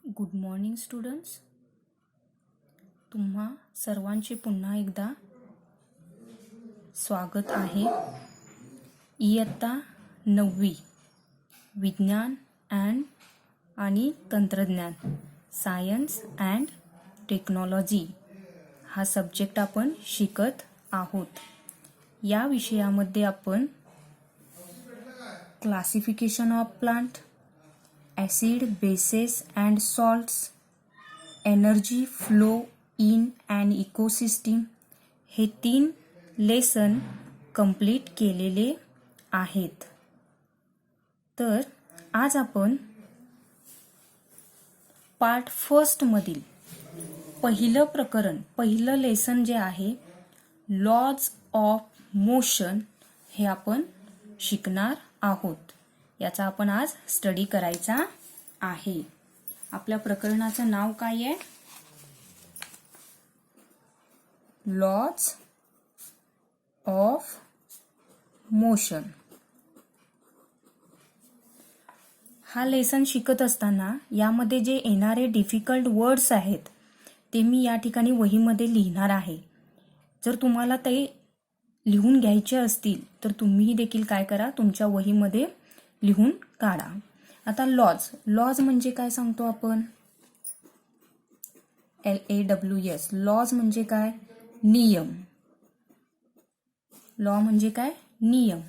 Good morning students. तुम्हा सर्वांचे पुन्हा एकदा स्वागत आहे. इयत्ता 9वी विज्ञान आणि तंत्रज्ञान, सायन्स अँड टेक्नॉलॉजी हा सब्जेक्ट आपण शिकत आहोत. या विषयामध्ये आपण classification of plant, acid, bases and salts, energy flow in and ecosystem हे 3 लेसन कंप्लीट केलेले आहेत. तर आज आपण पार्ट फर्स्ट मधील पहिलं लेसन जे आहे लॉज ऑफ मोशन हे आपण शिकणार आहोत. याचा आपण आज स्टडी करायचा आहे. आपल्या प्रकरणाचं नाव काय आहे? Laws of motion. हा लेसन शिकत असताना यामध्ये जे येणारे डिफिकल्ट वर्ड्स आहेत ते मी या ठिकाणी वहीमध्ये लिहिणार आहे. जर तुम्हाला ते लिहून घ्यायचे असतील तर तुम्हीही देखील काय करा, तुमच्या वहीमध्ये लिहून काढा. आता लॉज म्हणजे काय सांगतो आपण? LAWS. लॉज म्हणजे काय? नियम. लॉ म्हणजे काय? नियम.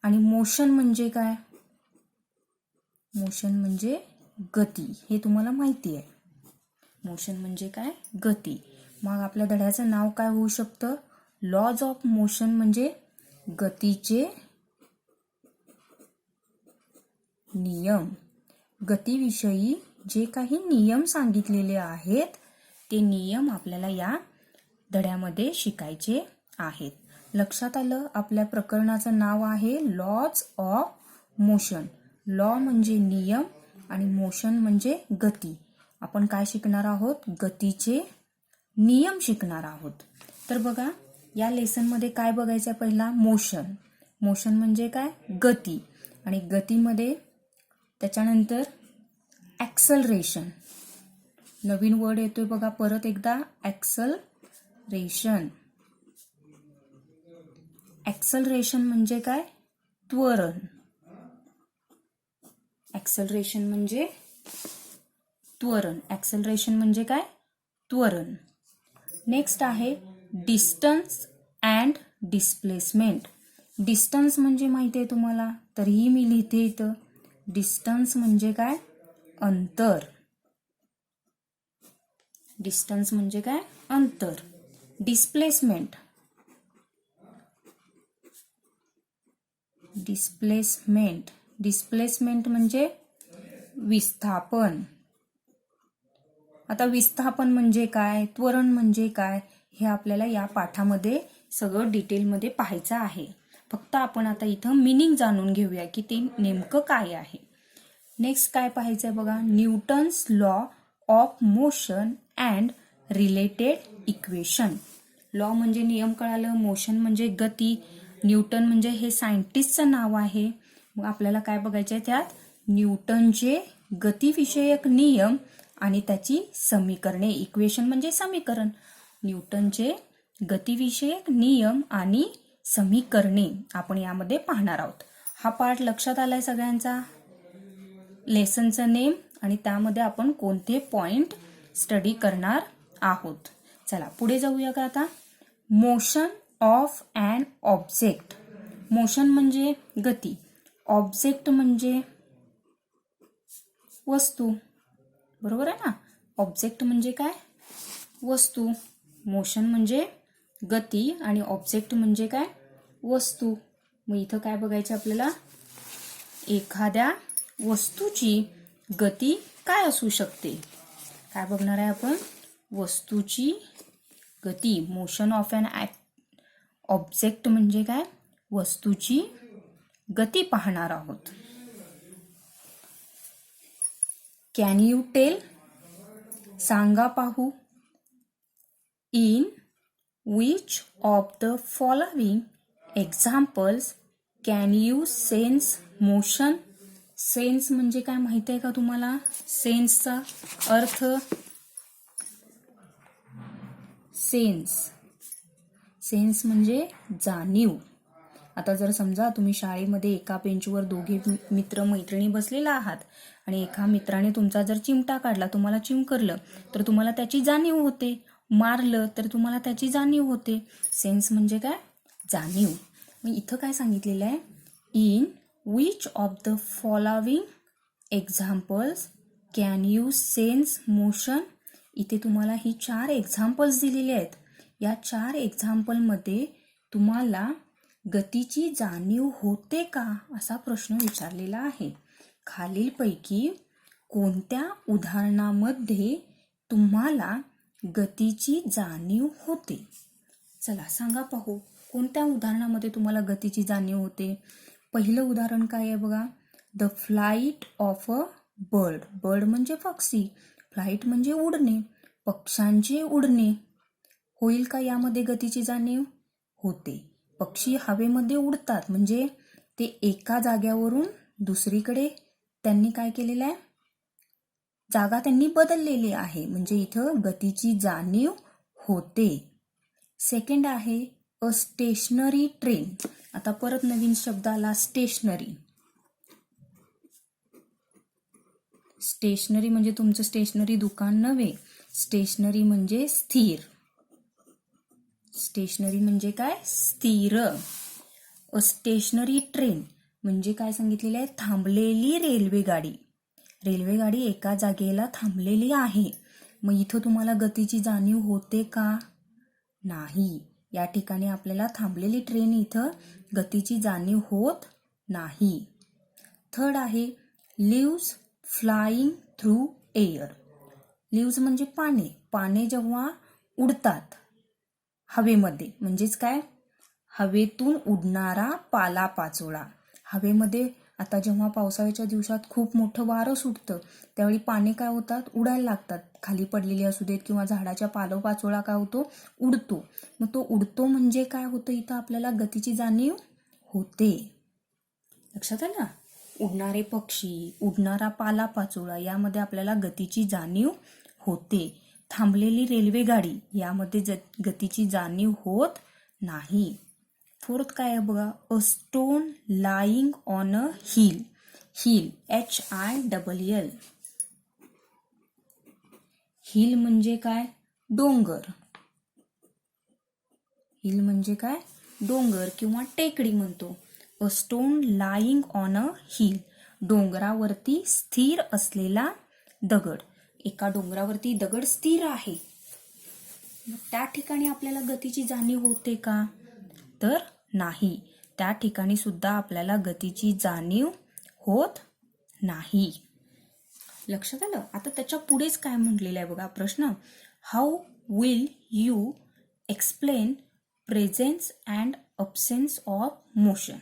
आणि मोशन म्हणजे काय? मोशन म्हणजे गती. हे तुम्हाला माहिती आहे. मोशन म्हणजे काय? गती. मग आपल्या धड्याचं नाव काय होऊ शकतं? लॉज ऑफ मोशन म्हणजे गतीचे नियम. गतीविषयी जे काही नियम सांगितलेले आहेत ते नियम आपल्याला या धड्यामध्ये शिकायचे आहेत. लक्षात आलं? आपल्या प्रकरणाचं नाव आहे लॉज ऑफ मोशन. लॉ म्हणजे नियम आणि मोशन म्हणजे गती. आपण काय शिकणार आहोत? गतीचे नियम शिकणार आहोत. तर बघा, या लेसनमध्ये काय बघायचं? पहिला मोशन. मोशन म्हणजे काय? गती. आणि गतीमध्ये त्याच्यानंतर ॲक्सलरेशन. नवीन वर्ड येतोय बघा परत एकदा, ॲक्सलरेशन. ॲक्सलरेशन म्हणजे काय? त्वरण. ॲक्सलरेशन म्हणजे त्वरण. ॲक्सलरेशन म्हणजे काय? त्वरण. नेक्स्ट आहे डिस्टन्स अँड डिस्प्लेसमेंट. डिस्टन्स म्हणजे माहिती आहे तुम्हाला, तरीही मी लिहिते इथं. डिस्टन्स म्हणजे काय? अंतर. डिस्टन्स म्हणजे काय? अंतर. डिस्प्लेसमेंट. डिस्प्लेसमेंट. डिस्प्लेसमेंट म्हणजे विस्थापन. आता विस्थापन म्हणजे काय? त्वरण म्हणजे काय? हे आपल्याला या पाठामध्ये सगळं डिटेलमध्ये पाहायचं आहे. फक्त आपण आता इथं मीनिंग जाणून घेऊया की ते नेमकं काय आहे. नेक्स्ट काय पाहायचंय बघा, Newton's law of motion and related equation. Law म्हणजे नियम कळालं, मोशन म्हणजे गती, न्यूटन म्हणजे हे सायंटिस्टचं नाव आहे. मग आपल्याला काय बघायचं आहे त्यात? न्यूटनचे गतिविषयक नियम आणि त्याची समीकरणे. इक्वेशन म्हणजे समीकरण. न्यूटनचे गतिविषयक नियम आणि समीकरणे आपण यामध्ये पाहणार आहोत. हा पार्ट लक्षात आलाय सगळ्यांचा? लेसनचं नेम आणि त्यामध्ये आपण कोणते पॉइंट स्टडी करणार आहोत. चला पुढे जाऊया का आता. Motion of an object. Motion म्हणजे गती, ऑब्जेक्ट म्हणजे वस्तू. बरोबर आहे ना? ऑब्जेक्ट म्हणजे काय? वस्तू. मोशन म्हणजे गती आणि ऑब्जेक्ट म्हणजे काय? वस्तू. मग इथं काय बघायचं आपल्याला? एखाद्या वस्तूची गती काय असू शकते? काय बघणार आहे आपण? वस्तूची गती. मोशन ऑफ अन ऑब्जेक्ट म्हणजे काय? वस्तूची गती पाहणार आहोत. Can you tell? सांगा पाहू. In which of the following examples can you sense motion? Sense म्हणजे काय माहिती आहे का तुम्हाला? सेन्सचा अर्थ सेन्स म्हणजे जाणीव. आता जर समजा तुम्ही शाळेमध्ये एका बेंचवर दोघे मित्र मैत्रिणी बसलेला आहात आणि एका मित्राने तुमचा जर चिमटा काढला, तुम्हाला चिमकरलं, तर तुम्हाला त्याची जाणीव होते. मारलं तर तुम्हाला त्याची जाणीव होते. सेन्स म्हणजे काय? जाणीव. मग इथं काय सांगितलेलं आहे? In which of the following examples can you sense motion? इथे तुम्हाला ही 4 एक्झाम्पल्स दिलेले आहेत. या 4 एक्झाम्पलमध्ये तुम्हाला गतीची जाणीव होते का, असा प्रश्न विचारलेला आहे. खालीलपैकी कोणत्या उदाहरणामध्ये तुम्हाला गतीची जाणीव होते? चला सांगा पाहू, कोणत्या उदाहरणामध्ये तुम्हाला गतीची जाणीव होते? पहिलं उदाहरण काय आहे बघा. The flight of a bird. Bird म्हणजे पक्षी, फ्लाईट म्हणजे उडणे, पक्ष्यांचे उडणे. होईल का यामध्ये गतीची जाणीव? होते. पक्षी हवेमध्ये उडतात म्हणजे ते एका जाग्यावरून दुसरीकडे त्यांनी काय केलेलं आहे? जागा त्यांनी बदललेली आहे, म्हणजे इथं गतीची जाणीव होते. सेकंड आहे अ स्टेशनरी ट्रेन. आता परत नवीन शब्द आला, स्टेशनरी. स्टेशनरी म्हणजे तुमचं स्टेशनरी दुकान नव्हे. स्टेशनरी म्हणजे स्थिर. स्टेशनरी म्हणजे काय? स्थिर. अ स्टेशनरी ट्रेन म्हणजे काय सांगितलेलं आहे? थांबलेली रेल्वेगाडी. रेल्वेगाडी एका जागेला थांबलेली आहे. मग इथं तुम्हाला गतीची जाणीव होते का? नाही. या ठिकाणी आपल्याला थांबलेली ट्रेन इथं गतीची जाणीव होत नाही. थर्ड आहे leaves flying through air. Leaves म्हणजे पाने. पाने जेव्हा उडतात हवेमध्ये, म्हणजेच काय? हवेतून उडणारा पालापाचोळा. हवेमध्ये आता जेव्हा पावसाळ्याच्या दिवसात खूप मोठं वारं सुटतं, त्यावेळी पाने काय होतात? उडायला लागतात. खाली पडलेली असू देत किंवा झाडाच्या पालापाचोळा काय होतो? उडतो. मग तो उडतो म्हणजे काय होतं? इथं आपल्याला गतीची जाणीव होते. लक्षात आलं? उडणारे पक्षी, उडणारा पालापाचोळा यामध्ये आपल्याला गतीची जाणीव होते. थांबलेली रेल्वेगाडी यामध्ये गतीची जाणीव होत नाही. फोर्थ काय आहे बघा. A stone lying on a hill. Hill HILL. Hill म्हणजे काय? डोंगर. हिल म्हणजे काय? डोंगर किंवा टेकडी म्हणतो. A stone lying on a hill. डोंगरावरती स्थिर असलेला दगड. एका डोंगरावरती दगड स्थिर आहे. त्या ठिकाणी आपल्याला गतीची जाणीव होते का? तर नाही. त्या ठिकाणी सुद्धा आपल्याला गतीची जाणीव होत नाही. लक्षात आलं? आता त्याच्या पुढेच काय म्हटलेलं आहे बघा प्रश्न. How will you explain presence and absence of motion?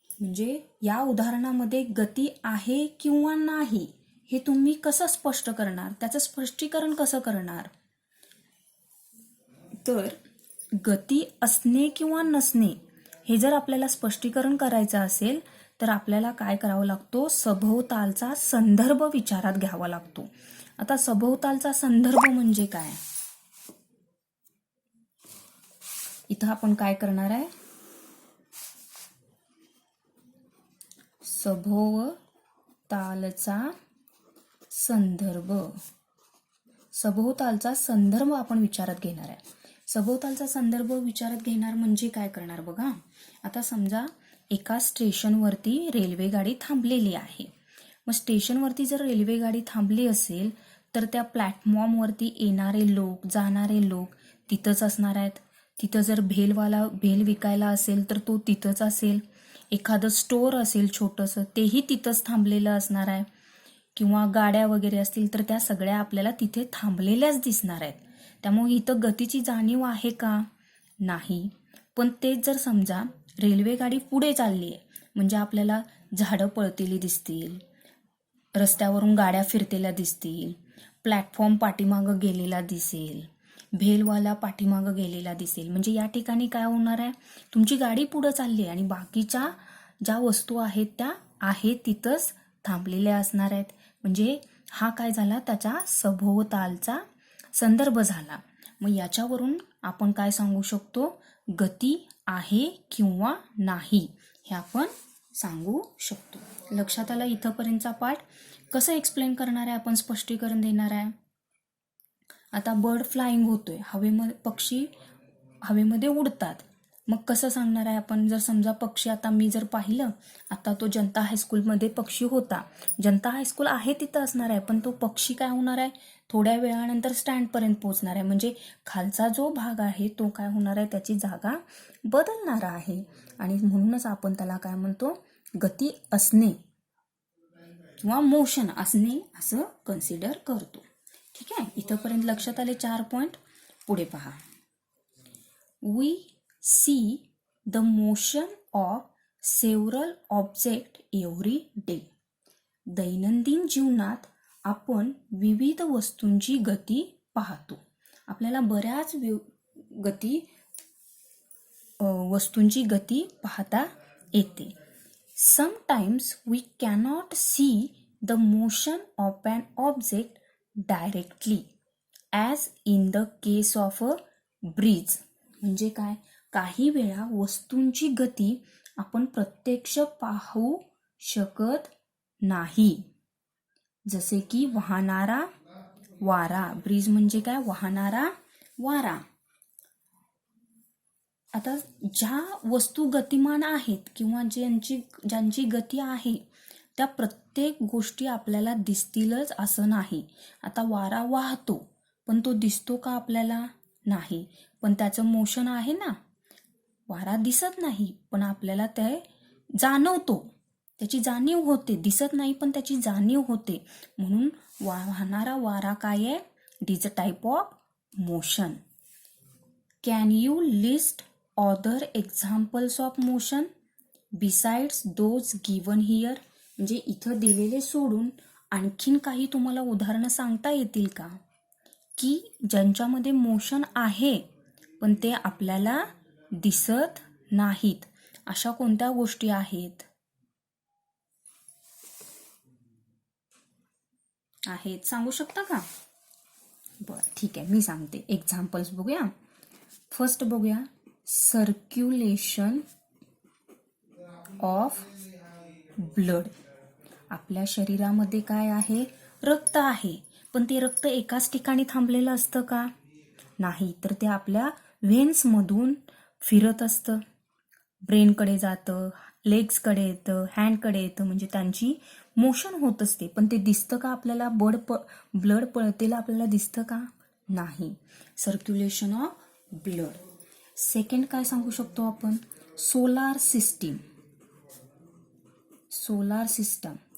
म्हणजे या उदाहरणामध्ये गती आहे किंवा नाही हे तुम्ही कसं स्पष्ट करणार? त्याचं स्पष्टीकरण कसं करणार? तर गती असणे किंवा नसणे हे जर आपल्याला स्पष्टीकरण करायचं असेल तर आपल्याला काय करावं लागतो? सभोवतालचा संदर्भ विचारात घ्यावा लागतो. आता सभोवतालचा संदर्भ म्हणजे काय? इथं आपण काय करणार आहे? सभोवतालचा संदर्भ. सभोवतालचा संदर्भ आपण विचारात घेणार आहे. सभोवतालचा संदर्भ विचारात घेणार म्हणजे काय करणार बघा. आता समजा एका स्टेशनवरती रेल्वेगाडी थांबलेली आहे. मग स्टेशनवरती जर रेल्वेगाडी थांबली असेल तर त्या प्लॅटफॉर्मवरती येणारे लोक, जाणारे लोक तिथंच असणार आहेत. तिथं जर भेल विकायला असेल तर तो तिथंच असेल. एखादं स्टोअर असेल छोटंसं, तेही तिथंच थांबलेलं असणार आहे. किंवा गाड्या वगैरे असतील तर त्या सगळ्या आपल्याला तिथे थांबलेल्याच दिसणार आहेत. त्यामुळे इथं गतीची जाणीव आहे का? नाही. पण तेच जर समजा रेल्वेगाडी पुढे चालली आहे म्हणजे आपल्याला झाडं पळतेली दिसतील, रस्त्यावरून गाड्या फिरतेल्या दिसतील, प्लॅटफॉर्म पाठीमागं गेलेला दिसेल, भेलवाला पाठीमागं गेलेला दिसेल. म्हणजे या ठिकाणी काय होणार आहे? तुमची गाडी पुढे चालली आहे आणि बाकीच्या ज्या वस्तू आहेत त्या आहेत तिथंच थांबलेल्या असणार आहेत. म्हणजे हा काय झाला, त्याच्या सभोवतालचा संदर्भ झाला. मग याच्यावरून आपण काय सांगू शकतो, गती आहे किंवा नाही हे आपण सांगू शकतो. लक्षात आलं इथंपर्यंतचा पाठ. कसं एक्सप्लेन करणार आहे आपण, स्पष्टीकरण देणार आहे. आता बर्ड फ्लाइंग होतोय, हवेमध्ये पक्षी हवेमध्ये उडतात. मग कसं सांगणार आहे आपण, जर समजा पक्षी आता मी जर पाहिलं, आता तो जनता हायस्कूलमध्ये पक्षी होता, जनता हायस्कूल आहे तिथं असणार आहे, पण तो पक्षी काय होणार आहे, थोड्या वेळानंतर स्टँडपर्यंत पोहोचणार आहे. म्हणजे खालचा जो भाग आहे तो काय होणार आहे, त्याची जागा बदलणार आहे. आणि म्हणूनच आपण त्याला काय म्हणतो, गती असणे किंवा मोशन असणे असं कन्सिडर करतो. ठीक आहे, इथंपर्यंत लक्षात आले 4 पॉइंट. पुढे पहा. We see the motion of several object every day. दैनंदिन जीवनात आपण विविध वस्तूंची गती पाहतो. आपल्याला बऱ्याच वस्तूंची गती पाहता येते. Sometimes we cannot see the motion of an object directly as in the case of a bridge. म्हणजे काय, काही वेळा वस्तूंची गती आपण प्रत्यक्ष पाहू शकत नाही. जसे की वाहणारा वारा. ब्रिज म्हणजे काय, वाहणारा वारा. आता ज्या वस्तू गतिमान आहेत किंवा ज्यांची गती आहे त्या प्रत्येक गोष्टी आपल्याला दिसतीलच असं नाही. आता वारा वाहतो पण तो दिसतो का आपल्याला, नाही, पण त्याचं मोशन आहे ना. वारा दिसत नाही पण आपल्याला ते जाणवतो, त्याची जाणीव होते. दिसत नाही पण त्याची जाणीव होते. म्हणून वाहणारा वारा काय आहे, it is a type of motion. Can you list other examples of motion besides those given here? म्हणजे इथं दिलेले सोडून आणखीन काही तुम्हाला उदाहरणं सांगता येतील का, की ज्यांच्यामध्ये मोशन आहे पण ते आपल्याला दिसत नाहीत. अशा कोणत्या गोष्टी आहेत? सांगू शकता का? बरं ठीक आहे, मी सांगते. एक्झाम्पल्स बघूया. फर्स्ट बघूया, सर्क्युलेशन ऑफ ब्लड. आपल्या शरीरामध्ये काय आहे, रक्त आहे, पण ते रक्त एकाच ठिकाणी थांबलेलं असतं का, नाही, तर ते आपल्या व्हेन्समधून फिरत असतं, ब्रेनकडे जातं, लेग्सकडे येतं, हँडकडे येतं. म्हणजे त्यांची मोशन होत असते. पण ते दिसतं का आपल्याला, ब्लड पळतेला आपल्याला दिसतं का, नाही. Circulation of blood. सेकंड काय सांगू शकतो आपण, सोलार सिस्टीम.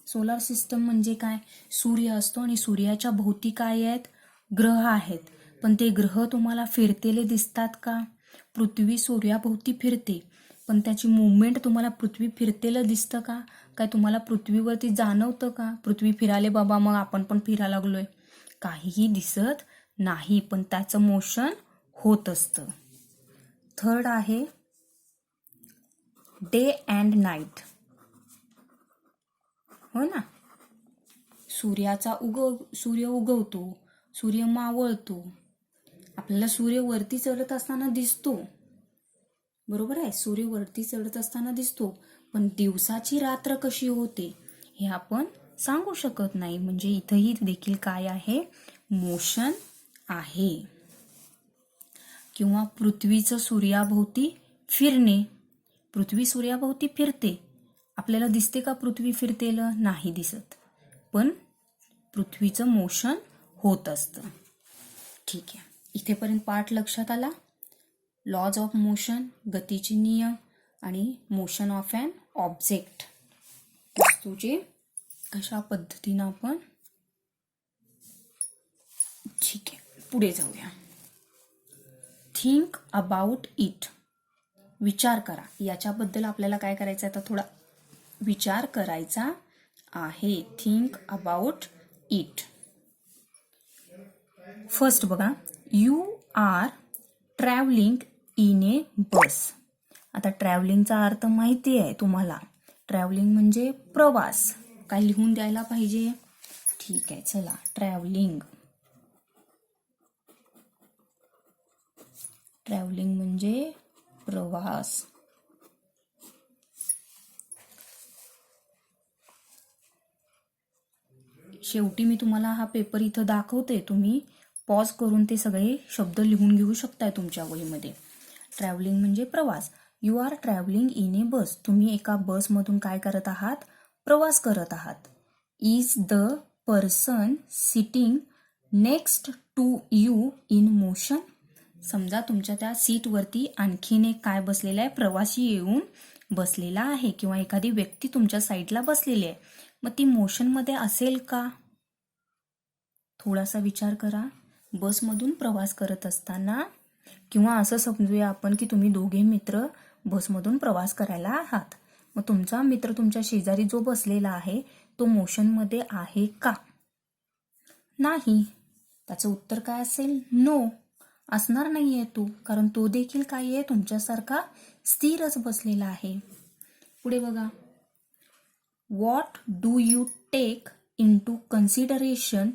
सोलार सिस्टम म्हणजे काय, सूर्य असतो आणि सूर्याच्या भोवती काय आहेत, ग्रह आहेत. पण ते ग्रह तुम्हाला फिरतेले दिसतात का, पृथ्वी सूर्याभोवती फिरते पण त्याची मुवमेंट तुम्हाला पृथ्वी फिरतेलं दिसतं का, काय तुम्हाला पृथ्वीवरती जाणवतं का, पृथ्वी फिराले बाबा मग आपण पण फिरायला लागलोय, काहीही दिसत नाही, पण त्याचं मोशन होत असतं. थर्ड आहे डे अँड नाईट. हो ना, सूर्य उगवतो, सूर्य मावळतो, आपल्याला सूर्य वरती चढत असताना दिसतो, बरोबर आहे, सूर्य वरती चढत असताना दिसतो, पण दिवसाची रात्र कशी होते हे आपण सांगू शकत नाही. म्हणजे इथंही देखील काय आहे, मोशन आहे. किंवा पृथ्वीचं सूर्याभोवती फिरणे. पृथ्वी सूर्याभोवती फिरते, आपल्याला दिसते का पृथ्वी फिरतेलं, नाही दिसत, पण पृथ्वीचं मोशन होत असतं. ठीक आहे, इथेपर्यंत पाठ लक्षात आला. लॉज ऑफ मोशन, गतीचे नियम, आणि मोशन ऑफ अन ऑब्जेक्ट, वस्तूचे कशा पद्धतीनं आपण. ठीक आहे, पुढे जाऊया. Think about it. विचार करा. याच्याबद्दल आपल्याला काय करायचं आहे, आता थोडा विचार करायचा आहे. Think about it. फर्स्ट बघा, you are travelling in a बस. आता ट्रॅव्हलिंगचा अर्थ माहिती आहे तुम्हाला, ट्रॅव्हलिंग म्हणजे प्रवास. काय लिहून द्यायला पाहिजे? ठीक आहे, चला. ट्रॅव्हलिंग म्हणजे प्रवास. शेवटी मी तुम्हाला हा पेपर इथं दाखवते, तुम्ही पॉज करून ते सगळे शब्द लिहून घेऊ शकताय तुमच्या वहीमध्ये. ट्रॅव्हलिंग म्हणजे प्रवास. You are travelling in a bus. तुम्ही एका बसमधून काय करत आहात? प्रवास करत आहात. Is the person sitting next to you in motion. समजा तुमच्या त्या सीटवरती आणखीन एक काय बसलेला आहे? प्रवासी येऊन बसलेला आहे किंवा एखादी व्यक्ती तुमच्या साईडला बसलेली आहे. मग ती मोशनमध्ये असेल का? थोडासा विचार करा. बसमधून प्रवास करत असताना किंवा असं समजूया आपण की तुम्ही दोघे मित्र बसमधून प्रवास करायला आहात. मग तुमचा मित्र तुमच्या शेजारी जो बसलेला आहे तो मोशनमध्ये आहे का? नाही. त्याचं उत्तर काय असेल? नो. असणार नाहीये तो, कारण तो देखील काय आहे? तुमच्यासारखा स्थिरच बसलेला आहे. पुढे बघा. What do you take into consideration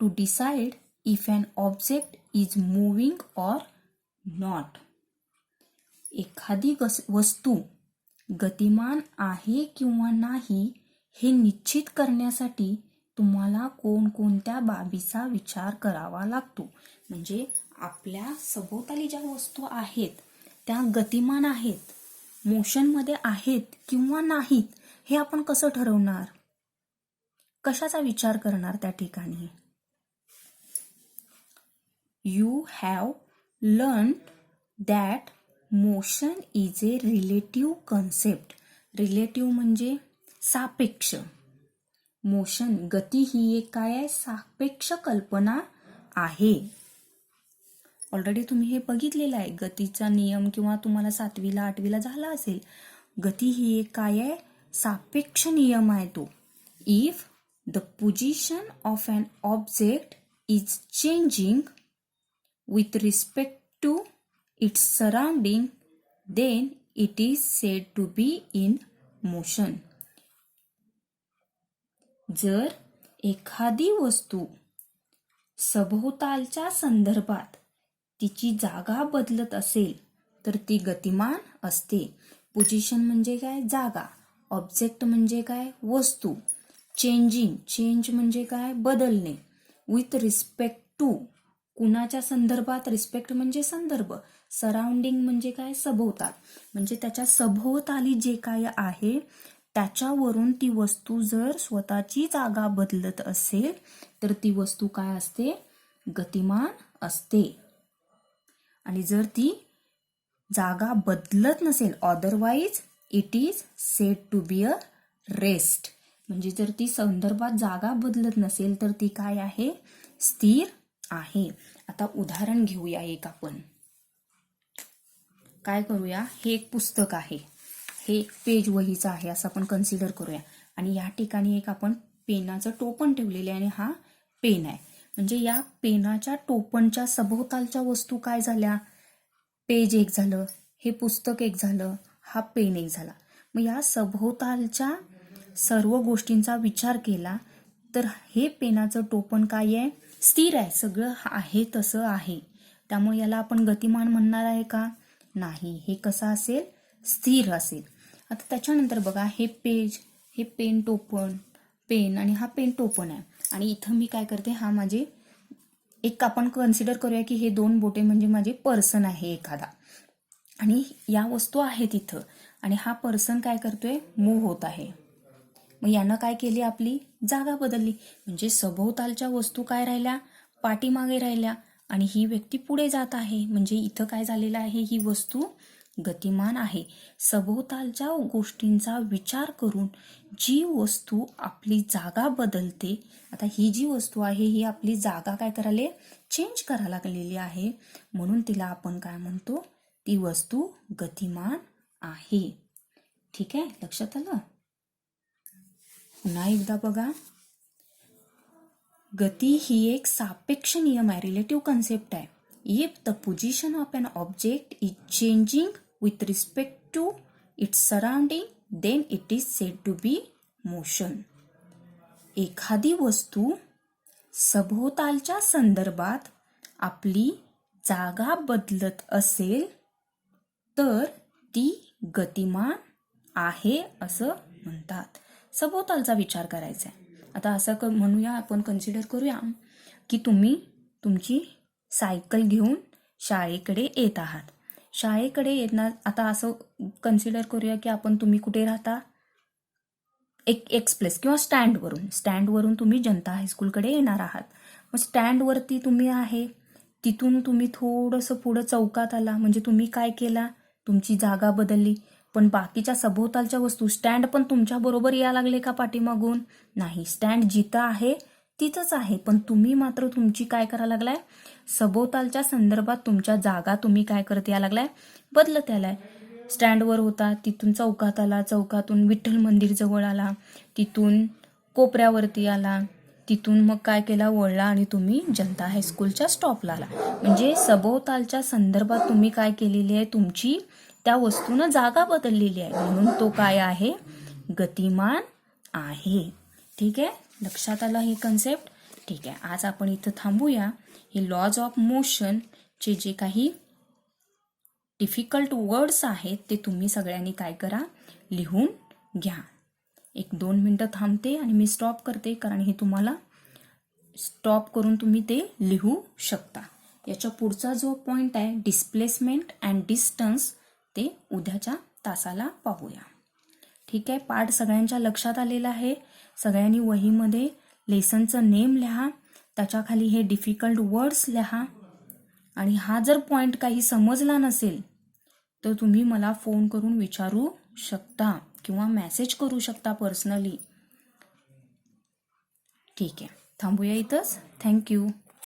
to decide if an object is moving or not. एखादी वस्तू गतिमान आहे किंवा नाही हे निश्चित करण्यासाठी तुम्हाला कोणकोणत्या बाबीचा विचार करावा लागतो. म्हणजे आपल्या सभोवताली ज्या वस्तू आहेत त्या गतिमान आहेत, मोशनमध्ये आहेत किंवा नाहीत, हे आपण कसं ठरवणार? कशाचा विचार करणार त्या ठिकाणी? You have learned that motion is a relative concept. Relative म्हणजे सापेक्ष. मोशन, गती ही एक काय आहे? सापेक्ष कल्पना आहे. ऑलरेडी तुम्ही हे बघितलेलं आहे. गतीचा नियम किंवा तुम्हाला 7वीला 8वीला झाला असेल. गती ही एक काय आहे? सापेक्ष नियम आहे तो. If the position of an object is changing with respect to its surrounding, then it is said to be in motion. जर एखादी वस्तू सभोवतालच्या संदर्भात तिची जागा बदलत असेल तर ती गतिमान असते. पोझिशन म्हणजे काय? जागा. ऑब्जेक्ट म्हणजे काय? वस्तू. चेंज म्हणजे काय? बदलणे. विथ रिस्पेक्ट टू, कुणाच्या संदर्भात? रिस्पेक्ट म्हणजे संदर्भ. सराउंडिंग म्हणजे काय? सभोवताल. म्हणजे त्याच्या सभोवताली जे काय आहे त्याच्यावरून ती वस्तू जर स्वतःची जागा बदलत असेल तर ती वस्तू काय असते? गतिमान असते. आणि जर ती जागा बदलत नसेल, otherwise it is said to be a rest. म्हणजे जर ती संदर्भात जागा बदलत नसेल तर ती काय आहे? स्थिर आहे. आता उदाहरण घेऊया एक आपण. काय करूया? हे एक पुस्तक आहे, हे एक पेज वहीचं आहे असं आपण कन्सिडर करूया. आणि या ठिकाणी एक आपण पेनाचं टोपण ठेवलेले आहे आणि हा पेन आहे. म्हणजे या पेनाच्या टोपणच्या सभोवतालच्या वस्तू काय झाल्या? पेज एक झालं, हे पुस्तक एक झालं, हा पेन एक झाला. मग या सभोवतालच्या सर्व गोष्टींचा विचार केला तर हे पेनाचं टोपण काय आहे? स्थिर आहे. सगळं आहे तसं आहे. त्यामुळे याला आपण गतिमान म्हणणार आहे का? नाही. हे कसं असेल? स्थिर असेल. आता त्याच्यानंतर बघा, हे पेज, हे पेन टोपण, पेन आणि हा पेन टोपण आहे. आणि इथं मी काय करते, हा माझे एक आपण कन्सिडर करूया की हे 2 बोटे म्हणजे माझे पर्सन आहे एखादा. आणि या वस्तू आहेत इथं आणि हा पर्सन काय करतोय? मूव्ह होत आहे. मग यानं काय केली? आपली जागा बदलली. म्हणजे सभोवतालच्या वस्तू काय राहिल्या? पाठीमागे राहिल्या आणि ही व्यक्ती पुढे जात आहे. म्हणजे इथं काय झालेलं आहे? ही वस्तू गतिमान आहे. सभोवतालच्या गोष्टींचा विचार करून जी वस्तू आपली जागा बदलते, आता ही जी वस्तू आहे ही आपली जागा काय करायला? चेंज करायला लागलेली आहे. म्हणून तिला आपण काय म्हणतो? ती वस्तू गतिमान आहे. ठीक आहे, लक्षात आलं? पुन्हा एकदा बघा. गती ही एक सापेक्ष नियम आहे, रिलेटिव्ह कन्सेप्ट आहे. If the position of an object is changing with respect to its surrounding, then it is said to be motion. एखादी वस्तू सभोवतालच्या संदर्भात आपली जागा बदलत असेल तर ती गतिमान आहे असं म्हणतात. सभोवतालचा विचार करायचा आहे. आता असं म्हणूया, आपण कन्सिडर करूया की तुम्ही तुमची सायकल घेऊन शाळेकडे येत आहात. शाळेकडे येणार, आता असं कन्सिडर करूया की तुम्ही कुठे राहता, एक एक्सप्रेस किंवा स्टँडवरून तुम्ही जनता हायस्कूलकडे येणार आहात. मग स्टँडवरती तुम्ही आहे, तिथून तुम्ही थोडंसं पुढं चौकात आला, म्हणजे तुम्ही काय केला, तुमची जागा बदलली. पण बाकीच्या सभोवतालच्या वस्तू, स्टँड पण तुमच्या बरोबर यायला लागले का पाठीमागून? नाही, स्टँड जिथं आहे तिथंच आहे, पण तुम्ही मात्र तुमची काय करायला लागलाय, सभोवतालच्या संदर्भात तुमच्या जागा तुम्ही काय करत यायला लागलाय, बदलत यायलाय. स्टँडवर होता, तिथून चौकात आला, चौकातून विठ्ठल मंदिर जवळ आला, तिथून कोपऱ्यावरती आला, तिथून मग काय केला, वळला आणि तुम्ही जनता हायस्कूलच्या स्टॉपला आला. म्हणजे सभोवतालच्या संदर्भात तुम्ही काय केलेली आहे, तुमची त्या वस्तूनं जागा बदललेली आहे, म्हणून तो काय आहे, गतिमान आहे. ठीक आहे, लक्षात आलं हे कन्सेप्ट? ठीक आहे, आज आपण इथं थांबूया. हे लॉज ऑफ मोशनचे जे काही डिफिकल्ट वर्ड्स आहेत ते तुम्ही सगळ्यांनी काय करा, लिहून घ्या. 1-2 मिनिटं थांबते आणि मी स्टॉप करते, कारण हे तुम्हाला स्टॉप करून तुम्ही ते लिहू शकता. याच्या पुढचा जो पॉइंट आहे, डिस्प्लेसमेंट अँड डिस्टन्स, ते उद्याच्या तासाला पाहूया. ठीक आहे, पाठ सगळ्यांच्या लक्षात आलेला आहे. सगळ्यांनी वहीमध्ये लेसनचं नेम लिहा, त्याच्याखाली हे डिफिकल्ट वर्ड्स लिहा. आणि हा जर पॉइंट काही समजला नसेल तर तुम्ही मला फोन करून विचारू शकता किंवा मेसेज करू शकता पर्सनली. ठीक आहे, थांबूया इथंच. थँक्यू.